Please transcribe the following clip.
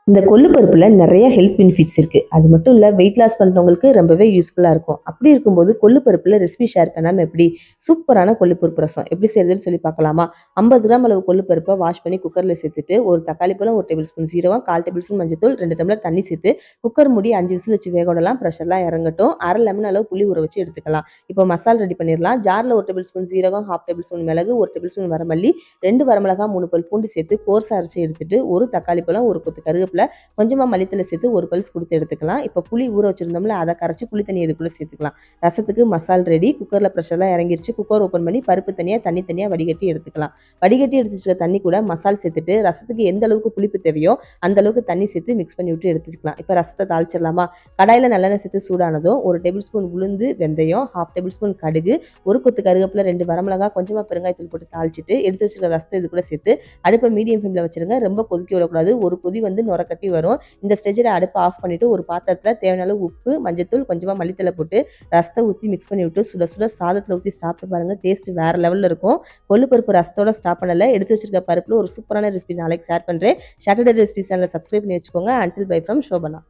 இந்த கொள்ளு பருப்புல நிறைய ஹெல்த் பெனிஃபிட்ஸ் இருக்கு. அது மட்டும் இல்ல வெயிட் லாஸ் பண்றவங்களுக்கு ரொம்பவே யூஸ்ஃபுல்லா இருக்கும். அப்படி இருக்கும்போது கொள்ளு பருப்புல ரெசிபி ஷேர் பண்ணாம எப்படி? சூப்பரான கொள்ளு பருப்பு ரசம் எப்படி செய்றதுன்னு சொல்லி பார்க்கலாமா? 50 கிராம் அளவு கொள்ளு பருப்பை வாஷ் பண்ணி குக்கர்ல சேர்த்துட்டு, ஒரு தக்காளி பழம், 1 டேபிள் ஸ்பூன் சீரகம், 1/4 டேபிள் ஸ்பூன் மஞ்சள்தூள், 2 டம்ளர் தண்ணி சேர்த்து குக்கர் மூடி 5 விசில் வச்சு வேக விடலாம். ப்ரெஷர்லாம் இறங்கட்டும். 1/2 லெமன் அளவு புளி ஊற வச்சு எடுத்துக்கலாம். இப்போ மசாலா ரெடி பண்ணிடலாம். ஜார்ல 1 டேபிள் ஸ்பூன் சீரகம், 1/2 டேபிள் ஸ்பூன் மிளகு, 1 டேபிள் ஸ்பூன் வரமல்லி, 2 வரமிளகாய், 3 பல் பூண்டு சேர்த்து கோர்ஸா அரைச்சு எடுத்துட்டு, ஒரு தக்காளி பழம், ஒரு கொத்து கருவேப்பிலை, கொஞ்சமா மல்லித்தலை சேர்த்து ஒரு பல்ஸ் கொடுத்து எடுத்துக்கலாம். இப்போ புளி ஊற வச்சிருந்தோம்ல, அதை கரைச்சி புளி தண்ணி இதுக்குள்ள சேர்த்துக்கலாம். ரசத்துக்கு மசால் ரெடி. குக்கர்ல ப்ரெஷர்லாம் இறங்கிருச்சு. குக்கர் ஓப்பன் பண்ணி பருப்பு தனியா தண்ணி தனியா வடிகட்டி எடுத்துக்கலாம். வடிகட்டி எடுத்து வச்சுக்க தண்ணி கூட மசால் சேர்த்துட்டு ரசத்துக்கு எந்த அளவுக்கு புளிப்பு தேவையோ அந்த அளவுக்கு தண்ணி சேர்த்து மிக்ஸ் பண்ணி விட்டு எடுத்துக்கலாம். இப்போ ரசத்தை தாளிச்சிடலாமா? கடாயில நல்லெண்ணெய் சேர்த்து சூடானதும் 1 டேபிள் ஸ்பூன் உளுந்து, வெந்தயம், 1/2 டேபிள் ஸ்பூன் கடுகு, ஒரு கொத்து கருவேப்பிலை, 2 வரமிளகாய், கொஞ்சமா பெருங்காயத்தூள் போட்டு தாளிச்சிட்டு எடுத்து வச்சிருக்க ரசத்தை இது கூட சேர்த்து அடுப்பை மீடியம் ஃப்ளேம்ல வச்சிருங்க. ரொம்ப கொதிக்க விடக்கூடாது. ஒரு கொதி வந்து நுர கட்டி வரும். இந்த ஸ்டேஜில் அடுப்பை ஆஃப் பண்ணிட்டு ஒரு பாத்திரத்தில் தேவையான அளவு உப்பு, மஞ்சத்தூள், கொஞ்சமாக மல்லித்தலை போட்டு ரசத்தை ஊற்றி மிக்ஸ் பண்ணி விட்டு சுட சுட சாதத்தில் ஊற்றி சாப்பிட்டு பாருங்க. டேஸ்ட் வேற லெவலில் இருக்கும். கொள்ளு பருப்பு ரசத்தோட ஸ்டாப் பண்ணல. எடுத்து வச்சிருக்க பருப்புல ஒரு சூப்பரான ரெசிபி நாளைக்கு ஷேர் பண்ணுறேன். சாட்டர்டே ரெசிபி சேனலை சப்ஸ்கிரைப் பண்ணி வச்சுக்கோங்க. Until by from Shobana.